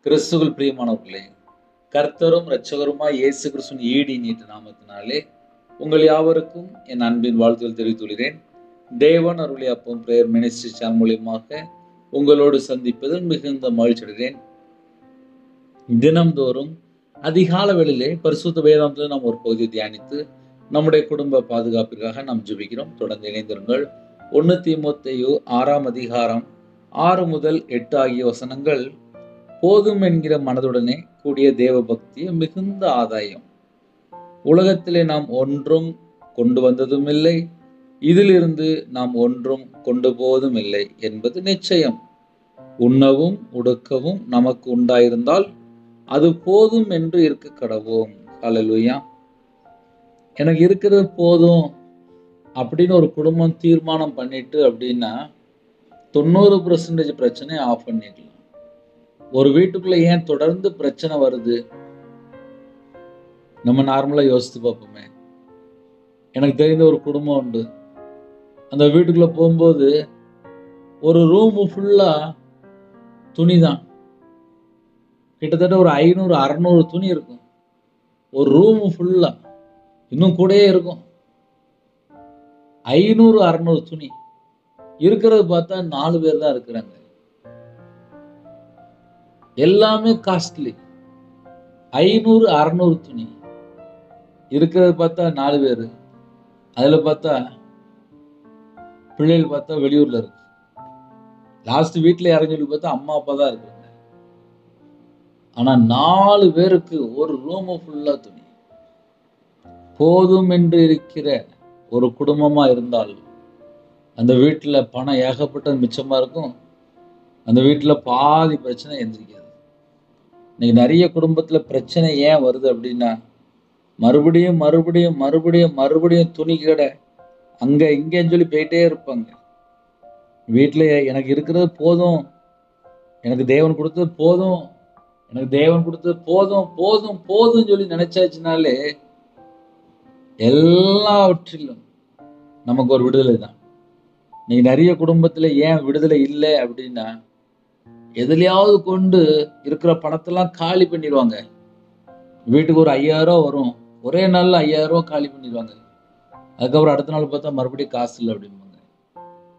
கிறிஸ்துவில் பிரியமானவர்களே, கர்த்தரும் இரட்சகருமாய் இயேசு கிறிஸ்துவின் ஈடு நீட்ட நாமத்தினாலே உங்கள் யாவருக்கும் என் அன்பின் வாழ்த்துக்கள் தெரிவித்துள்ளேன். தேவன் அருளிய அப்பம் பிரேயர் மினிஸ்ட்ரி சேனல் மூலியமாக உங்களோடு சந்திப்பதில் மிகுந்த மகிழ்ச்சி அடைகிறேன். தினம்தோறும் அதிகால வேளையிலே பரிசுத்த வேதாந்தத்தில் நாம் ஒரு பகுதியை தியானித்து நம்முடைய குடும்ப பாதுகாப்பிற்காக நாம் ஜெபிக்கிறோம். தொடர்ந்து இணைந்திருங்கள். 1 தீமோத்தேயு 6ஆம் அதிகாரம் 6 முதல் 8 ஆகிய வசனங்கள். போதும் என்கிற மனதுடனே கூடிய தேவ பக்தி மிகுந்த ஆதாயம். உலகத்திலே நாம் ஒன்றும் கொண்டு வந்ததும் இல்லை, இதிலிருந்து நாம் ஒன்றும் கொண்டு போவதும் இல்லை என்பது நிச்சயம். உண்ணவும் உடுக்கவும் நமக்கு உண்டாயிருந்தால் அது போதும் என்று இருக்க கடவோம். ஹல்லேலூயா. எனக்கு இருக்கிறது போதும் அப்படின்னு ஒரு குடும்பம் தீர்மானம் பண்ணிட்டு அப்படின்னா 90% பிரச்சனையை ஆஃப் பண்ணிடலாம். ஒரு வீட்டுக்குள்ள ஏன் தொடர்ந்து பிரச்சனை வருது? நம்ம நார்மலா யோசித்து பார்ப்போமே. எனக்கு தெரிந்த ஒரு குடும்பம் உண்டு. அந்த வீட்டுக்குள்ள போகும்போது ஒரு ரூம் ஃபுல்லா துணி தான். கிட்டத்தட்ட ஒரு 500-600 துணி இருக்கும். ஒரு ரூம் ஃபுல்லா, இன்னும் கூடயே இருக்கும். 500-600 துணி இருக்கிறது பார்த்தா 4 பேர் தான் இருக்கிறாங்க. எல்லாமே காஸ்ட்லி. 500-600 துணி இருக்கிறது பார்த்தா 4 பேர். அதுல பார்த்தா பிள்ளைகள் பார்த்தா வெளியூர்ல இருக்கு. லாஸ்ட் வீட்டுல யாரும் சொல்லி பார்த்தா அம்மா அப்பா தான் இருக்காங்க. ஆனா 4 பேருக்கு ஒரு ரூம் ஃபுல்லா துணி. போதும் என்று இருக்கிற ஒரு குடும்பமா இருந்தால் அந்த வீட்டுல பணம் ஏகப்பட்டது மிச்சமா இருக்கும். அந்த வீட்டுல பாதி பிரச்சனை எந்திரிக்காது. இன்னைக்கு நிறைய குடும்பத்துல பிரச்சனை ஏன் வருது அப்படின்னா, மறுபடியும் மறுபடியும் மறுபடியும் மறுபடியும் துணி கடை அங்க இங்கன்னு சொல்லி போயிட்டே இருப்பாங்க. வீட்டுல எனக்கு இருக்கிறது போதும், எனக்கு தேவன் கொடுத்தது போதும், எனக்கு தேவன் கொடுத்தது போதும் போதும் போதும் சொல்லி நினைச்சாச்சுனாலே எல்லாவற்றிலும் நமக்கு ஒரு விடுதலை தான். நீங்க நிறைய குடும்பத்துல ஏன் விடுதலை இல்லை அப்படின்னா, எதுலையாவது கொண்டு இருக்கிற பணத்தெல்லாம் காலி பண்ணிடுவாங்க. வீட்டுக்கு ஒரு 5000 வரும், ஒரே நாள்ல 5000 காலி பண்ணிடுவாங்க. அதுக்கப்புறம் அடுத்த நாள் பார்த்தா மறுபடியும் காசு இல்லை அப்படிம்பாங்க.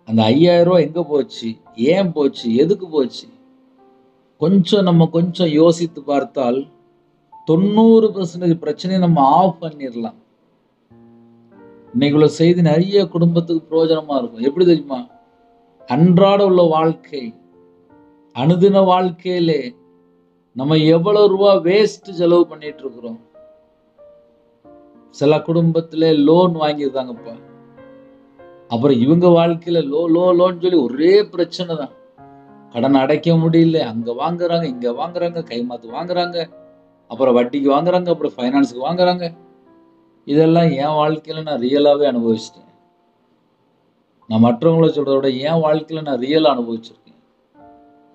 அந்த 5000 எங்க போச்சு, ஏன் போச்சு, எதுக்கு போச்சு? கொஞ்சம் யோசித்து பார்த்தால் 90% பிரச்சனையை நம்ம ஆஃப் பண்ணிடலாம். இன்னைக்குள்ள செய்தி நிறைய குடும்பத்துக்கு பிரயோஜனமா இருக்கும். எப்படி தெரியுமா? அன்றாட உள்ள வாழ்க்கை, அனுதின வாழ்க்கையிலே நம்ம எவ்வளவு ரூபா வேஸ்ட் செலவு பண்ணிட்டு இருக்கிறோம். சில குடும்பத்திலே லோன் வாங்கியிருந்தாங்கப்பா. அப்புறம் இவங்க வாழ்க்கையில லோன்னு சொல்லி ஒரே பிரச்சனை தான். கடன் அடைக்க முடியல, அங்க வாங்குறாங்க, இங்க வாங்குறாங்க, கைமாத்து வாங்குறாங்க, அப்புறம் வட்டிக்கு வாங்குறாங்க, அப்புறம் ஃபைனான்ஸுக்கு வாங்குறாங்க. இதெல்லாம் என் வாழ்க்கையில நான் ரியலாவே அனுபவிச்சிட்டேன். நான் மற்றவங்களை சொல்றத விட என் வாழ்க்கையில நான் ரியலா அனுபவிச்சிருக்கேன்.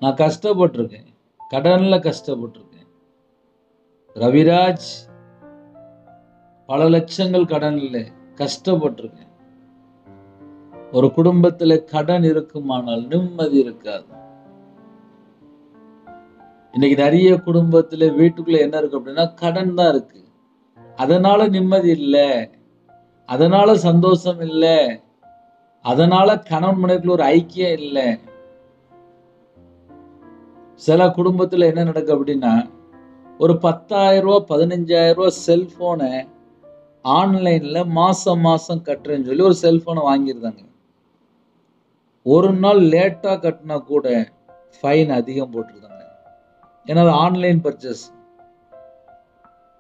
நான் கஷ்டப்பட்டிருக்கேன், கடன்ல கஷ்டப்பட்டிருக்கேன். ரவிராஜ் பல லட்சங்கள் கடன்ல கஷ்டப்பட்டிருக்கேன். ஒரு குடும்பத்துல கடன் இருக்குமானால் நிம்மதி இருக்காது. இன்னைக்கு நிறைய குடும்பத்துல வீட்டுக்குள்ள என்ன இருக்கு அப்படின்னா, கடன் தான் இருக்கு. அதனால நிம்மதி இல்லை, அதனால சந்தோஷம் இல்லை, அதனால கணவன் மனைவிக்குள்ள ஒரு ஐக்கியம் இல்லை. சில குடும்பத்துல என்ன நடக்கு அப்படின்னா, ஒரு 10,000 15,000 செல்போனை ஆன்லைன்ல மாசம் மாசம் கட்டுறேன்னு சொல்லி ஒரு செல்போனை வாங்கியிருந்தாங்க. ஒரு நாள் லேட்டா கட்டினா கூட ஃபைன் அதிகம் போட்டிருந்தாங்க. ஏன்னா அது ஆன்லைன் பர்ச்சேஸ்.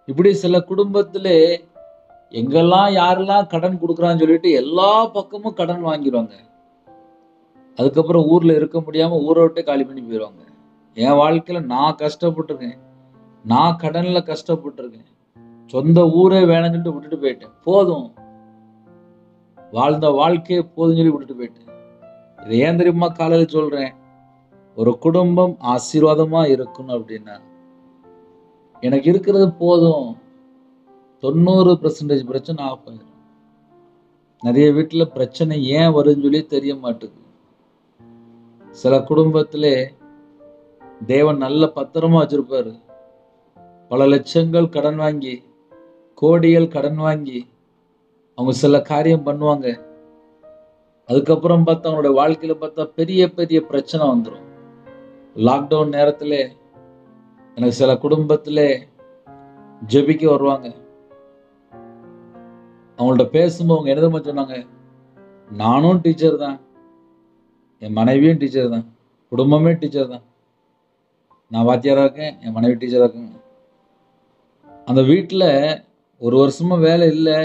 இப்படி சில குடும்பத்துல எங்கெல்லாம் யாரெல்லாம் கடன் கொடுக்குறான்னு சொல்லிட்டு எல்லா பக்கமும் கடன் வாங்கிடுவாங்க. அதுக்கப்புறம் ஊர்ல இருக்க முடியாம ஊரை விட்டு காலி பண்ணி போயிடுவாங்க. என் வாழ்க்கையில நான் கஷ்டப்பட்டிருக்கேன், நான் கடன்ல கஷ்டப்பட்டிருக்கேன். சொந்த ஊரே வேணும்னு சொல்லிட்டு விட்டுட்டு போயிட்டேன். போதும், வாழ்ந்த வாழ்க்கையை போதும் சொல்லி விட்டுட்டு போயிட்டேன். இதை ஏன் தெரியுமா காலையில சொல்றேன்? ஒரு குடும்பம் ஆசீர்வாதமா இருக்கணும் அப்படின்னா, எனக்கு இருக்கிறது போதும், 90% பிரச்சனை ஆஃப் ஆயிடும். நிறைய வீட்டுல பிரச்சனை ஏன் வருதுன்னு சொல்லி தெரிய மாட்டேங்குது. சில குடும்பத்திலே தேவன் நல்ல பத்திரமா வச்சிருப்பாரு. பல லட்சங்கள் கடன் வாங்கி, கோடிகள் கடன் வாங்கி அவங்க சில காரியம் பண்ணுவாங்க. அதுக்கப்புறம் பார்த்தா அவங்களோட வாழ்க்கையில பார்த்தா பெரிய பெரிய பிரச்சனை வந்துடும். லாக்டவுன் நேரத்துல எனக்கு சில குடும்பத்துல ஜெபிக்க வருவாங்க. அவங்கள்ட்ட பேசும்போது அவங்க என்ன சொன்னாங்க, நானும் டீச்சர் தான், என் மனைவியும் டீச்சர் தான், குடும்பமே டீச்சர் தான். நான் வாத்தியாரா இருக்கேன், என் மனைவி டீச்சரா இருக்காங்க. அந்த வீட்டுல ஒரு வருஷமா வேலை இல்லை,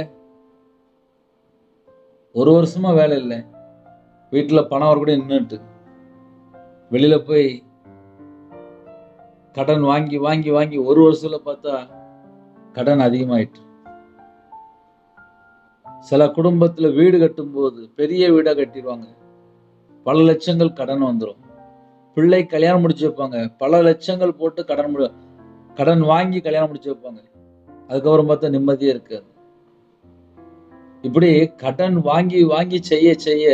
ஒரு வருஷமா வேலை இல்லை. வீட்டுல பணம் வர கூட நின்றுட்டு வெளியில போய் கடன் வாங்கி வாங்கி வாங்கி ஒரு வருஷத்துல பார்த்தா கடன் அதிகமாயிட்டு. சில குடும்பத்துல வீடு கட்டும் போது பெரிய வீடா கட்டிடுவாங்க, பல லட்சங்கள் கடன் வந்துடும். பிள்ளை கல்யாணம் முடிச்சு வைப்பாங்க, பல லட்சங்கள் போட்டு கடன் வாங்கி கல்யாணம் முடிச்சு வைப்பாங்க. அதுக்கப்புறம் பார்த்தா நிம்மதியே இருக்காது. இப்படி கடன் வாங்கி வாங்கி செய்ய செய்ய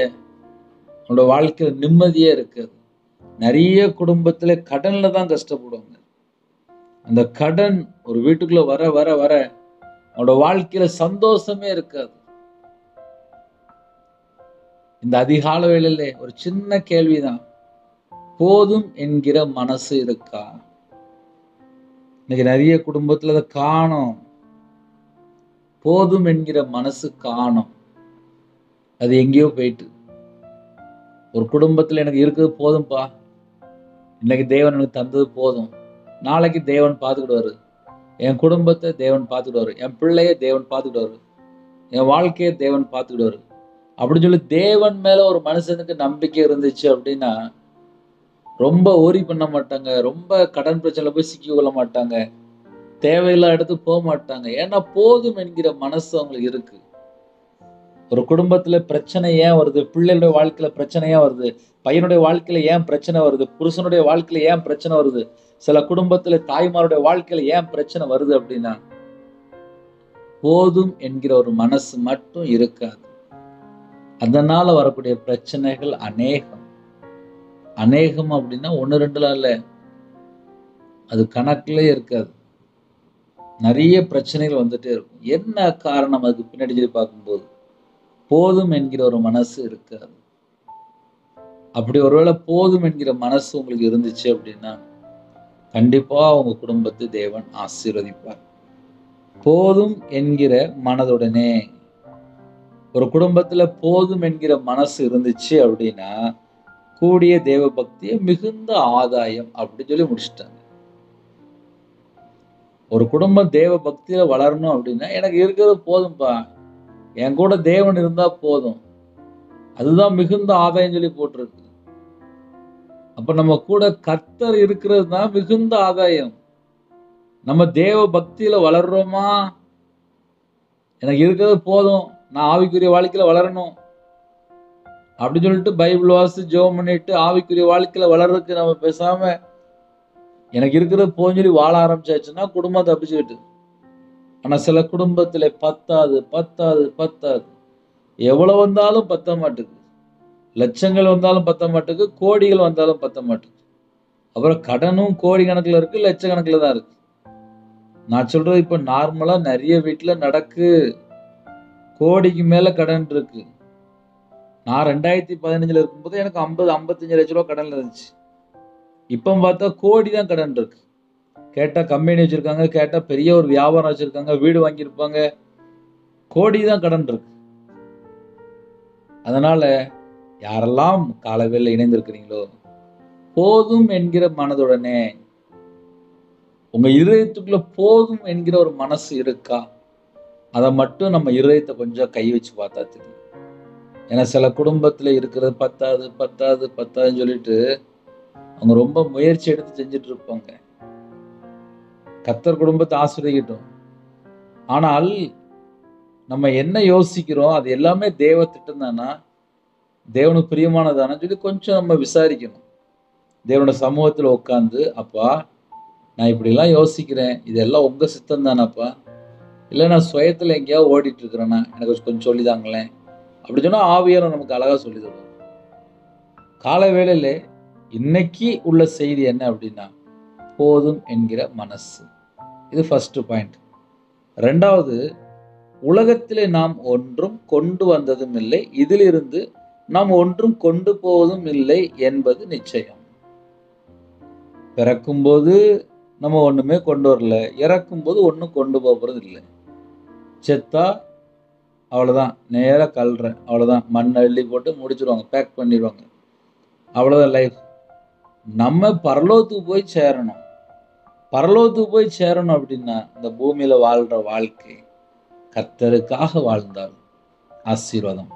அவனோட வாழ்க்கையில நிம்மதியே இருக்காது. நிறைய குடும்பத்துல கடன்ல தான் கஷ்டப்படுவாங்க. அந்த கடன் ஒரு வீட்டுக்குள்ள வர வர வர அவனோட வாழ்க்கையில சந்தோஷமே இருக்காது. இந்த அதிகால வேளையில ஒரு சின்ன கேள்விதான், போதும் என்கிற மனசு இருக்கா? இன்னைக்கு நிறைய குடும்பத்துல அதை காணோம். போதும் என்கிற மனசு காணோம். அது எங்கேயோ போயிட்டு. ஒரு குடும்பத்துல எனக்கு இருக்கிறது போதும்பா, இன்னைக்கு தேவன் எனக்கு தந்தது போதும், நாளைக்கு தேவன் பார்த்துக்கிடுவாரு, என் குடும்பத்தை தேவன் பார்த்துக்கிடுவாரு, என் பிள்ளைய தேவன் பார்த்துக்கிடுவாரு, என் வாழ்க்கையை தேவன் பார்த்துக்கிடுவாரு அப்படின்னு சொல்லி தேவன் மேல ஒரு மனுஷனுக்கு நம்பிக்கை இருந்துச்சு அப்படின்னா ரொம்ப ஓரி பண்ண மாட்டாங்க, ரொம்ப கடன் பிரச்சனை போய் சிக்கி கொள்ள மாட்டாங்க, தேவையில்லாத இடத்துக்கு போக மாட்டாங்க. ஏன்னா போதும் என்கிற மனசு அவங்களுக்கு இருக்கு. ஒரு குடும்பத்துல பிரச்சனை ஏன் வருது, பிள்ளைகளுடைய வாழ்க்கையில பிரச்சனை ஏன் வருது, பையனுடைய வாழ்க்கையில ஏன் பிரச்சனை வருது, புருஷனுடைய வாழ்க்கையில ஏன் பிரச்சனை வருது, சில குடும்பத்துல தாய்மாருடைய வாழ்க்கையில ஏன் பிரச்சனை வருது அப்படின்னா போதும் என்கிற ஒரு மனசு மட்டும் இருக்காது. அதனால வரக்கூடிய பிரச்சனைகள் அநேகம். அநேகம் அப்படின்னா 1-2 இல்ல, அது கணக்குலயே இருக்காது. நிறைய பிரச்சனைகள் வந்துட்டே இருக்கும். என்ன காரணம் அதுக்கு பின்னாடி சொல்லி பார்க்கும்போது போதும் என்கிற ஒரு மனசு இருக்காது. அப்படி ஒருவேளை போதும் என்கிற மனசு உங்களுக்கு இருந்துச்சு அப்படின்னா கண்டிப்பா உங்க குடும்பத்தை தேவன் ஆசீர்வதிப்பார். போதும் என்கிற மனதுடனே ஒரு குடும்பத்துல போதும் என்கிற மனசு இருந்துச்சு அப்படின்னா கூடிய தேவ பக்தியை மிகுந்த ஆதாயம் அப்படின்னு சொல்லி முடிச்சிட்டாங்க. ஒரு குடும்பம் தேவ பக்தியில வளரணும் அப்படின்னா எனக்கு இருக்கிறது போதும்பா, என் கூட தேவன் இருந்தா போதும், அதுதான் மிகுந்த ஆதாயம் சொல்லி போட்டிருக்கு. அப்ப நம்ம கூட கர்த்தர் இருக்கிறது தான் மிகுந்த ஆதாயம். நம்ம தேவ பக்தியில வளர்றோமா, எனக்கு இருக்கிறது போதும், நான் ஆவிக்குரிய வாழ்க்கையில வளரணும் அப்படின்னு சொல்லிட்டு பைபிள் வாசி ஜெபம் பண்ணிட்டு ஆவிக்குரிய வாழ்க்கையில வளர்றதுக்கு நம்ம பேசாம எனக்கு இருக்கிறது போதும் சொல்லி வாழ ஆரம்பிச்சாச்சுன்னா குடும்பத்தை தப்பிச்சுக்கிட்டு. ஆனா சில குடும்பத்துல பத்தாது பத்தாது பத்தாது, எவ்வளவு வந்தாலும் பத்த மாட்டுக்கு, லட்சங்கள் வந்தாலும் பத்த மாட்டுக்கு, கோடிகள் வந்தாலும் பத்த மாட்டுக்கு. அப்புறம் கடனும் கோடி கணக்குல இருக்கு, லட்சக்கணக்குல தான் இருக்கு. நான் சொல்றது இப்ப நார்மலா நிறைய வீட்டுல நடக்கு. கோடிக்கு மேல கடன் இருக்கு. நான் 2015 இருக்கும்போது எனக்கு 50-55 லட்ச ரூபா கடன்ல இருந்துச்சு. இப்ப பார்த்தா கோடி தான் கடன் இருக்கு. கேட்டா கம்பெனி வச்சிருக்காங்க, கேட்டா பெரிய ஒரு வியாபாரம் வச்சிருக்காங்க, வீடு வாங்கியிருப்பாங்க, கோடி தான் கடன் இருக்கு. அதனால யாரெல்லாம் காலவேளை இணைந்திருக்கிறீங்களோ போதும் என்கிற மனதுடனே, உங்க இருதயத்துக்குள்ள போதும் என்கிற ஒரு மனசு இருக்கா, அதை மட்டும் நம்ம இருதயத்தை கொஞ்சம் கை வச்சு பார்த்தா தெரியும். ஏன்னா சில குடும்பத்துல இருக்கிறது பத்தாது பத்தாது பத்தாதுன்னு சொல்லிட்டு அவங்க ரொம்ப முயற்சி எடுத்து செஞ்சுட்டு இருப்பாங்க. கர்த்தர் குடும்பத்தை ஆசீர்வதிக்கட்டும். ஆனால் நம்ம என்ன யோசிக்கிறோம் அது எல்லாமே தேவ திட்டம் தானா, தேவனுக்கு பிரியமானதானு சொல்லி கொஞ்சம் நம்ம விசாரிக்கணும். தேவனோட சமூகத்துல உட்காந்து, அப்பா நான் இப்படி எல்லாம் யோசிக்கிறேன், இதெல்லாம் உங்க சித்தம் தானப்பா, இல்ல நான் சுயத்துல எங்கேயாவது ஓடிட்டு இருக்கிறேன்னா எனக்கு கொஞ்சம் சொல்லிதாங்களேன் அப்படி சொன்னா ஆவியார் நமக்கு அழகா சொல்லி தருவார். கால வேளையில இன்னைக்கு உள்ள செய்தி என்ன அப்படின்னா, போதும் என்கிற மனசு. இது ஃபர்ஸ்ட் பாயிண்ட். ரெண்டாவது, உலகத்திலே நாம் ஒன்றும் கொண்டு வந்ததும் இல்லை, இதிலிருந்து நாம் ஒன்றும் கொண்டு போவதும் இல்லை என்பது நிச்சயம். பிறக்கும்போது நம்ம ஒண்ணுமே கொண்டு வரல, இறக்கும்போது ஒன்றும் கொண்டு போகிறது இல்லை. செத்தா அவ்வளோதான், நேராக கல்ற அவ்வளோதான், மண் அள்ளி போட்டு முடிச்சிருவாங்க, பேக் பண்ணிடுவாங்க, அவ்வளோதான் லைஃப். நம்ம பரலோகத்துக்கு போய் சேரணும். பரலோகத்துக்கு போய் சேரணும் அப்படின்னா இந்த பூமியில வாழ்ற வாழ்க்கை கர்த்தருக்காக வாழ்ந்தால் ஆசீர்வாதம்.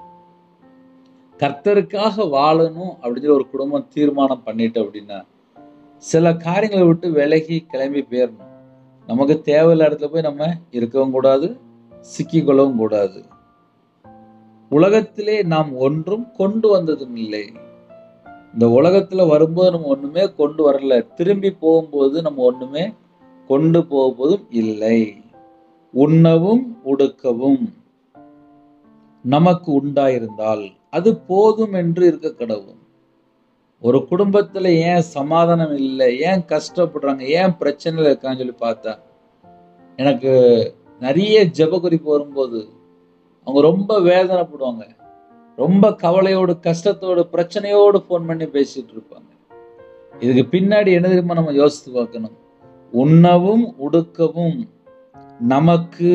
கர்த்தருக்காக வாழணும் அப்படின்னு ஒரு குடும்பம் தீர்மானம் பண்ணிட்டு அப்படின்னா சில காரியங்களை விட்டு விலகி கிளம்பி போயிடணும். நமக்கு தேவையில்ல இடத்துல போய் நம்ம இருக்கவும் கூடாது, சிக்கிக்கொள்ளவும் கூடாது. உலகத்திலே நாம் ஒன்றும் கொண்டு வந்ததும் இல்லை. இந்த உலகத்துல வரும்போது நம்ம ஒண்ணுமே கொண்டு வரல, திரும்பி போகும்போது நம்ம ஒண்ணுமே கொண்டு போவதும் இல்லை. உண்ணவும் உடுக்கவும் நமக்கு உண்டாயிருந்தால் அது போதும் என்று இருக்க கடவும். ஒரு குடும்பத்துல ஏன் சமாதானம் இல்லை, ஏன் கஷ்டப்படுறாங்க, ஏன் பிரச்சனையில இருக்கான்னு சொல்லி பார்த்தா, எனக்கு நிறைய ஜெப குறிப்பு வரும்போது அவங்க ரொம்ப வேதனைப்படுவாங்க, ரொம்ப கவலையோடு கஷ்டத்தோடு பிரச்சனையோடு ஃபோன் பண்ணி பேசிட்டு இருப்பாங்க. இதுக்கு பின்னாடி என்ன தெரியுமா நம்ம யோசித்து பார்க்கணும். உண்ணவும் உடுக்கவும் நமக்கு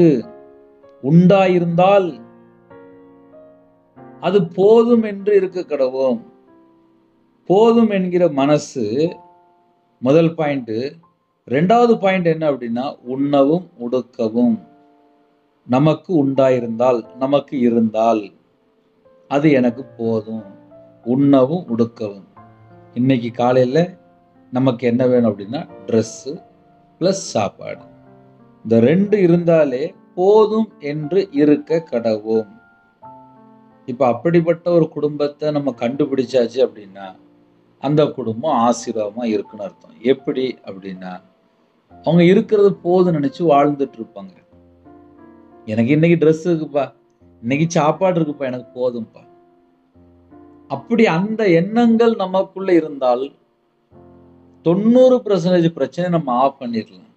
உண்டாயிருந்தால் அது போதும் என்று இருக்க கடவோம். போதும் என்கிற மனசு முதல் பாயிண்ட். ரெண்டாவது பாயிண்ட் என்ன அப்படின்னா, உண்ணவும் உடுக்கவும் நமக்கு உண்டாயிருந்தால், நமக்கு இருந்தால் அது எனக்கு போதும். உண்ணவும் உடுக்கவும். இன்னைக்கு காலையில நமக்கு என்ன வேணும் அப்படின்னா ட்ரெஸ்ஸு பிளஸ் சாப்பாடு. இந்த ரெண்டு இருந்தாலே போதும் என்று இருக்க கடவோம். இப்ப அப்படிப்பட்ட ஒரு குடும்பத்தை நம்ம கண்டுபிடிச்சாச்சு அப்படின்னா அந்த குடும்பம் ஆசீர்வாதமா இருக்குன்னு அர்த்தம். எப்படி அப்படின்னா, அவங்க இருக்கிறது போதும் நினைச்சு வாழ்ந்துட்டு இருப்பாங்க. எனக்கு இன்னைக்கு ட்ரெஸ் இருக்குப்பா, இன்னைக்கு சாப்பாடு இருக்குப்பா, எனக்கு போதும்பா. அப்படி அந்த எண்ணங்கள் நமக்குள்ள இருந்தால் 90% பிரச்சனை நம்ம ஆஃப் பண்ணிடலாம்.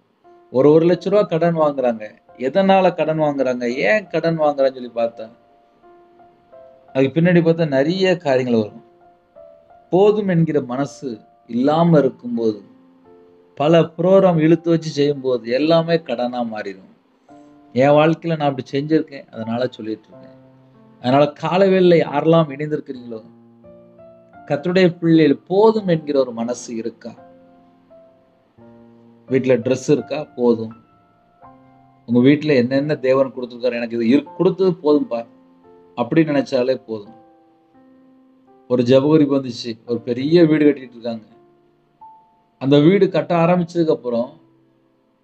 ஒரு 1,00,000 ரூபாய் கடன் வாங்குறாங்க. எதனால கடன் வாங்குறாங்க, ஏன் கடன் வாங்குறான்னு சொல்லி பார்த்தா அதுக்கு பின்னாடி பார்த்தா நிறைய காரியங்கள் வரும். போதும் என்கிற மனசு இல்லாம இருக்கும்போது, பல ப்ரோக்ராம் இழுத்து வச்சு செய்யும்போது எல்லாமே கடனா மாறிடும். என் வாழ்க்கையில நான் அப்படி செஞ்சிருக்கேன், அதனால சொல்லிட்டு இருக்கேன். அதனால காலவேளையில யாரெல்லாம் இணைந்திருக்கிறீங்களோ, கர்த்தருடைய பிள்ளைகள் போதும் என்கிற ஒரு மனசு இருக்கா? வீட்டுல ட்ரெஸ் இருக்கா? போதும். உங்க வீட்டுல என்னென்ன தேவன் கொடுத்துருக்காரு, எனக்கு இது கொடுத்தது போதும்பா அப்படின்னு நினைச்சாலே போதும். ஒரு ஜெபகுறிப்பு வந்துச்சு, ஒரு பெரிய வீடு கட்டிட்டு இருக்காங்க. அந்த வீடு கட்ட ஆரம்பிச்சதுக்கு அப்புறம்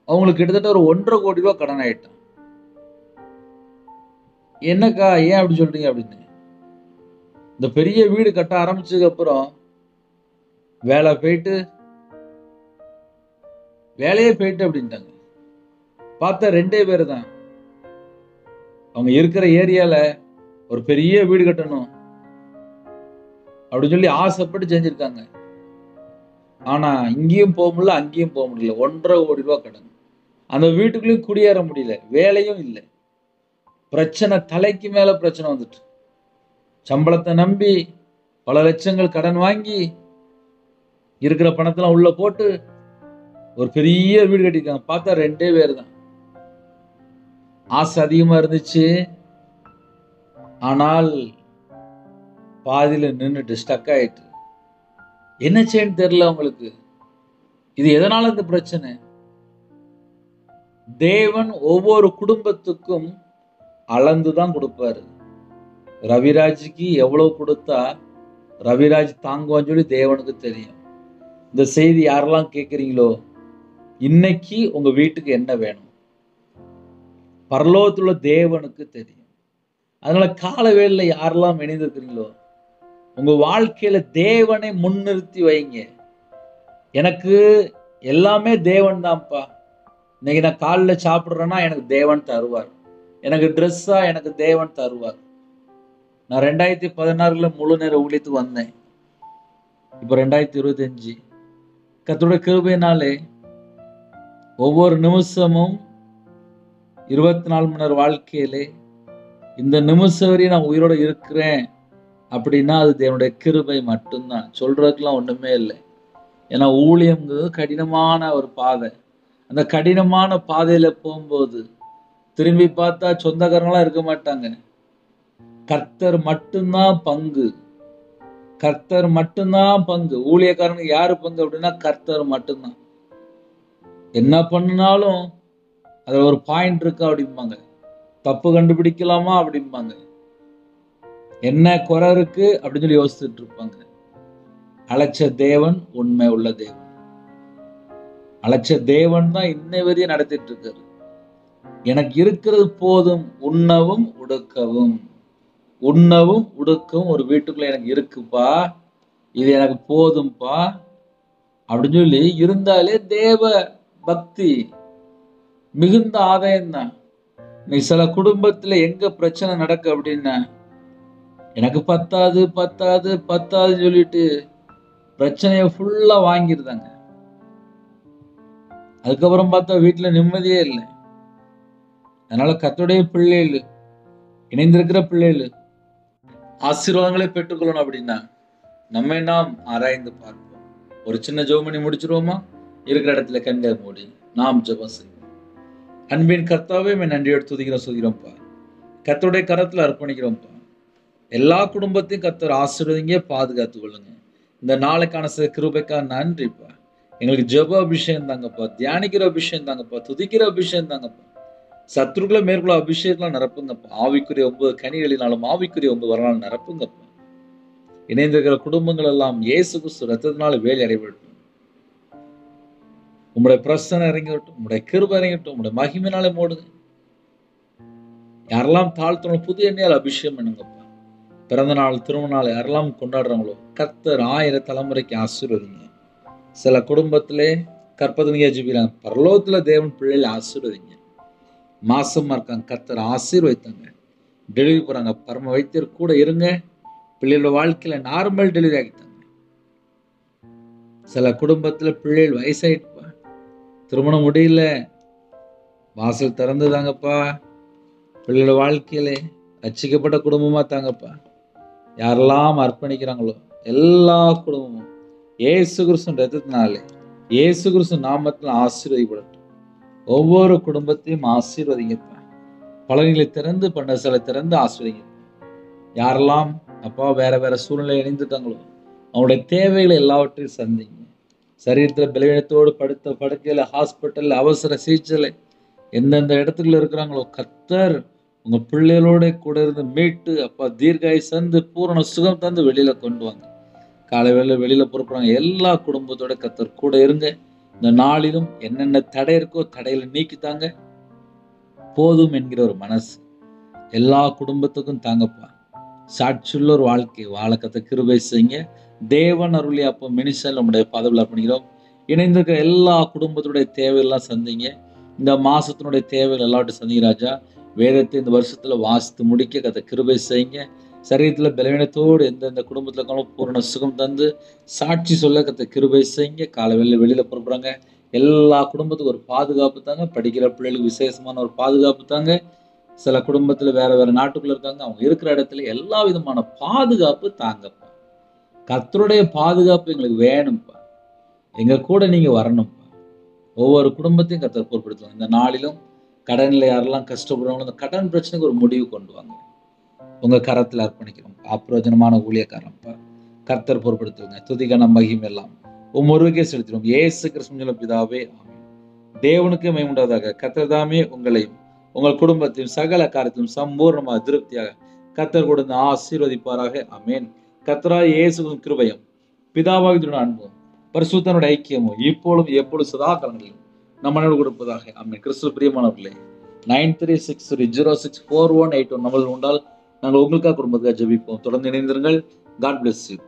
அவங்களுக்கு கிட்டத்தட்ட ஒரு 1,50,00,000 ரூபாய் கடன் ஆயிட்டான். என்னக்கா ஏன் அப்படி சொல்றீங்க அப்படின்னு. இந்த பெரிய வீடு கட்ட ஆரம்பிச்சதுக்கு அப்புறம் வேலையே போயிட்டு அப்படின்ட்டாங்க. பார்த்தா 2 பேர் தான். அவங்க இருக்கிற ஏரியால ஒரு பெரிய வீடு கட்டணும் அப்படின்னு சொல்லி ஆசைப்பட்டு செஞ்சிருக்காங்க. ஆனா இங்கேயும் போக முடியல, அங்கேயும் போக முடியல. 1,50,00,000 ரூபாய் கடன். அந்த வீட்டுக்குள்ளேயும் குடியேற முடியல, வேலையும் இல்லை. பிரச்சனை தலைக்கு மேல பிரச்சனை வந்துட்டு. சம்பளத்தை நம்பி பல லட்சங்கள் கடன் வாங்கி இருக்கிற பணத்தெல்லாம் உள்ள போட்டு ஒரு பெரிய வீடு கட்டிருக்காங்க. பார்த்தா 2 பேர் தான். ஆசை அதிகமா இருந்துச்சு, ஆனால் பாதியில நின்றுட்டு ஸ்டக் ஆயிட்டு. என்ன செய்யன்னு தெரியல அவங்களுக்கு. இது எதனால இந்த பிரச்சனை? தேவன் ஒவ்வொரு குடும்பத்துக்கும் அளந்துதான் கொடுப்பாரு. ரவிராஜுக்கு எவ்வளவு கொடுத்தா ரவிராஜ் தாங்குவான்னு சொல்லி தேவனுக்கு தெரியும். இந்த செய்தி யாரெல்லாம் கேட்குறீங்களோ, இன்னைக்கு உங்க வீட்டுக்கு என்ன வேணும் பரலோகத்துல தேவனுக்கு தெரியும். அதனால காலவேளையில யாரெல்லாம் இணைந்திருக்கிறீங்களோ, உங்க வாழ்க்கையில தேவனை முன்னிறுத்தி வைங்க. எனக்கு எல்லாமே தேவன் தான்ப்பா. இன்னைக்கு நான் காலைல சாப்பிடுறேன்னா எனக்கு தேவன் தருவார். எனக்கு ட்ரெஸ்ஸா எனக்கு தேவன் தருவார். நான் 2016 முழு நேர ஊழியத்துக்கு வந்தேன். இப்போ 2025 கர்த்தருடைய கிருபையினாலே ஒவ்வொரு நிமிஷமும் 24 மணி நேர வாழ்க்கையிலே இந்த நிமிஷம் வரையும் நான் உயிரோட இருக்கிறேன் அப்படின்னா அது தேவனுடைய கிருபை மட்டும்தான். சொல்றதுக்கெல்லாம் ஒண்ணுமே இல்லை. ஏன்னா ஊழியம்ங்கிறது கடினமான ஒரு பாதை. அந்த கடினமான பாதையில போகும்போது திரும்பி பார்த்தா சொந்தக்காரங்களாம் இருக்க மாட்டாங்க. கர்த்தர் மட்டும்தான் பங்கு. கர்த்தர் மட்டும்தான் பங்கு. ஊழியக்காரனுக்கு யாரு பங்கு அப்படின்னா கர்த்தர் மட்டும்தான். என்ன பண்ணினாலும் அதுல ஒரு பாயிண்ட் இருக்கா அப்படிம்பாங்க. தப்பு கண்டுபிடிக்கலாமா அப்படிம்பாங்க. என்ன குறை இருக்கு அப்படின்னு சொல்லி யோசிச்சுட்டு இருப்பாங்க. அழைச்ச தேவன் உண்மை உள்ள தேவன். அழைச்ச தேவன் தான் இன்னை வரையும் நடத்திட்டு இருக்காரு. எனக்கு இருக்கிறது போதும், உண்ணவும் உடுக்கவும். உண்ணவும் உடுக்கவும் ஒரு வீட்டுக்குள்ள எனக்கு இருக்குப்பா, இது எனக்கு போதும்பா அப்படின்னு சொல்லி இருந்தாலே தேவ பக்தி மிகுந்த ஆதாயம் தான். நீ சில குடும்பத்துல எங்க பிரச்சனை நடக்கு அப்படின்னா எனக்கு பத்தாது பத்தாது பத்தாதுன்னு சொல்லிட்டு பிரச்சனைய ஃபுல்லா வாங்கிருந்தாங்க. அதுக்கப்புறம் பார்த்தா வீட்டுல நிம்மதியே இல்லை. அதனால கர்த்தருடைய பிள்ளைகள், இணைந்திருக்கிற பிள்ளைகள் ஆசீர்வாதங்களை பெற்றுக்கொள்ளணும் அப்படின்னா நம்மை நாம் ஆராய்ந்து பார்ப்போம். ஒரு சின்ன ஜெபம் பண்ணி முடிச்சிருவோமா? இருக்கிற இடத்துல கண்களை மூடி நாம் ஜெபம் செய்வோம். அன்பின் கர்த்தாவே, நன்றியோடு துதிக்கிறோம்ப்பா. கர்த்தருடைய கரத்துல அர்ப்பணிக்கிறோம்ப்பா. எல்லா குடும்பத்தையும் கர்த்தர் ஆசீர்வதிங்க, பாதுகாத்து கொள்ளுங்க. இந்த நாளைக்கான கிருபைக்காக நன்றிப்பா. எங்களுக்கு ஜெப அபிஷேகம் தாங்கப்பா, தியானிக்கிற அபிஷேகம் தாங்கப்பா, துதிக்கிற அபிஷேகம் தாங்கப்பா. சத்துருக்களை மேற்கொள்ள அபிஷேகம்லாம் நிரப்புங்கப்பா. ஆவிக்குரிய 9 கனிகளினாலும் ஆவிக்குரிய 9 வரலாறு நிரப்புங்கப்பா. இணைந்திருக்கிற குடும்பங்கள் எல்லாம் இயேசு கிறிஸ்து ரத்தத்தினால வேலை அடைபடட்டும். உங்களுடைய பிரசனை இறங்கிவிட்டும், உங்களுடைய கிருபை இறங்கிவிட்டும், உங்களுடைய மகிமையினாலே மூடுங்க. யாரெல்லாம் தாழ்த்தணும் புது எண்ணெயால் அபிஷேகம் பண்ணுங்கப்பா. பிறந்த நாள், திருமண நாள் யாரெல்லாம் கொண்டாடுறாங்களோ கர்த்தர் 1000 தலைமுறைக்கு ஆசீர்வதிங்க. சில குடும்பத்திலே கற்பதனியா ஜெபிக்கிறாங்க, பரலோகத்துல தேவன் பிள்ளைகளை ஆசீர்வதிங்க. மாசமா இருக்காங்க, கர்த்தர் ஆசீர்வதித்தாங்க. டெலிவரி போறாங்க, பரம வைத்தியர் கூட இருங்க. பிள்ளைகளோட வாழ்க்கையில நார்மல் டெலிவரி ஆகிட்டாங்க. சில குடும்பத்துல பிள்ளைகள் வயசாயிட்டுப்பா, திருமணம் முடியல, வாசல் திறந்துதாங்கப்பா. பிள்ளைகளோட வாழ்க்கையில ரட்சிக்கப்பட்ட குடும்பமா தாங்கப்பா. யாரெல்லாம் அர்ப்பணிக்கிறாங்களோ எல்லா குடும்பமும் இயேசு கிறிஸ்து ரத்தத்தினாலே, இயேசு கிறிஸ்து நாமத்தில் ஆசீர்வதிக்கப்படட்டும். ஒவ்வொரு குடும்பத்தையும் ஆசீர்வதிங்கப்பா. பலன்களை திறந்து பண்டசலை திறந்து ஆசீர்வதிங்க. யாரெல்லாம் அப்பா வேற வேற சூழ்நிலை இணைந்துட்டாங்களோ அவங்களுடைய தேவைகளை எல்லாவற்றையும் சந்திங்க. சரீரத்துல பலவீனத்தோடு படுத்த படுக்கையில, ஹாஸ்பிட்டல்ல, அவசர சிகிச்சையில எந்தெந்த இடத்துல இருக்கிறாங்களோ கர்த்தர் உங்க பிள்ளைகளோட கூட இருந்து மீட்டு அப்பா தீர்க்காய் சந்து பூரண சுகம் தந்து வெளியில கொண்டு வாங்க. காலை வேளை வெளியில புறப்படுறாங்க, எல்லா குடும்பத்தோட கர்த்தர் கூட இருங்க. இந்த நாளிலும் என்னென்ன தடை இருக்கோ தடையில நீக்கித்தாங்க. போதும் என்கிற ஒரு மனசு எல்லா குடும்பத்துக்கும் தாங்கப்பா. சாட்சியுள்ள ஒரு வாழ்க்கை வாழ கர்த்தர் கிருபை செய்யுங்க. தேவன் அருளி அப்போ மினிஸ்டர் நம்முடைய பதவியில் அர்ப்பணிக்கிறோம். இணைந்திருக்கிற எல்லா குடும்பத்துடைய தேவையெல்லாம் சந்திங்க. இந்த மாசத்தினுடைய தேவைகள் எல்லாவற்றையும் சந்திங்க ராஜா. வேதத்தை இந்த வருஷத்துல வாசித்து முடிக்க கர்த்தர் கிருபை செய்யுங்க. சரீரத்துல பலவீனத்தோடு எந்தெந்த குடும்பத்துல இருக்காலும் பூரண சுகம் தந்து சாட்சி சொல்ல கர்த்தர் கிருபை செய்யுங்க. காலை வெளியில புறப்படுறாங்க, எல்லா குடும்பத்துக்கும் ஒரு பாதுகாப்பு தாங்க. படிக்கிற பிள்ளைகளுக்கு விசேஷமான ஒரு பாதுகாப்பு தாங்க. சில குடும்பத்துல வேற வேற நாட்டுக்குள்ள இருக்காங்க, அவங்க இருக்கிற இடத்துல எல்லா விதமான பாதுகாப்பு தாங்கப்பா. கர்த்தருடைய பாதுகாப்பு எங்களுக்கு வேணும்ப்பா. எங்க கூட நீங்க வரணும்ப்பா. ஒவ்வொரு குடும்பத்தையும் கர்த்தர் பொறுப்படுத்துவாங்க. இந்த நாளிலும் கடன்ல யாரெல்லாம் கஷ்டப்படுறாங்களோ அந்த கடன் பிரச்சனைக்கு ஒரு முடிவு கொண்டு வாங்க. உங்க கரத்துல அர்ப்பணிக்கிறோம். அப்பிரயோஜனமான ஊழியக்காரன்ப்பா கர்த்தர் பொறுப்படுத்துவங்க. துதிகன மகிமை எல்லாம் ஒருவருக்கே செலுத்திடும். இயேசு கிறிஸ்துவின் பிதாவே ஆமென். தேவனுக்கு மகிமை உண்டாவதாக. கர்த்தர் தாமே உங்களையும் உங்கள் குடும்பத்தையும் சகல காரியத்திலும் சம்பூர்ணமாக திருப்தியாக கர்த்தர் கொடுத்து ஆசீர்வதிப்பாராக. ஆமென். கர்த்தராகிய இயேசுவின் கிருபையும் பிதாவாகிய அன்பும் பரிசுத்தனுடைய ஐக்கியமும் இப்பொழுதும் எப்பொழுது சதா காலங்களிலும் நம்மளோடு கொடுப்பதாக. ஆமென். கிறிஸ்துவ பிரியமானவர்களே, 9360064181 நம்மளது உண்டால் நாங்கள் உங்களுக்காக குடும்பத்துக்காக ஜெபிப்போம். தொடர்ந்து இணைந்திருங்கள். God bless you.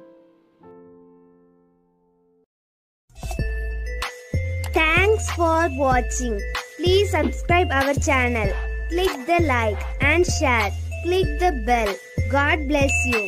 Thanks for watching. Please subscribe our channel. Click the like and share. Click the bell. God bless you.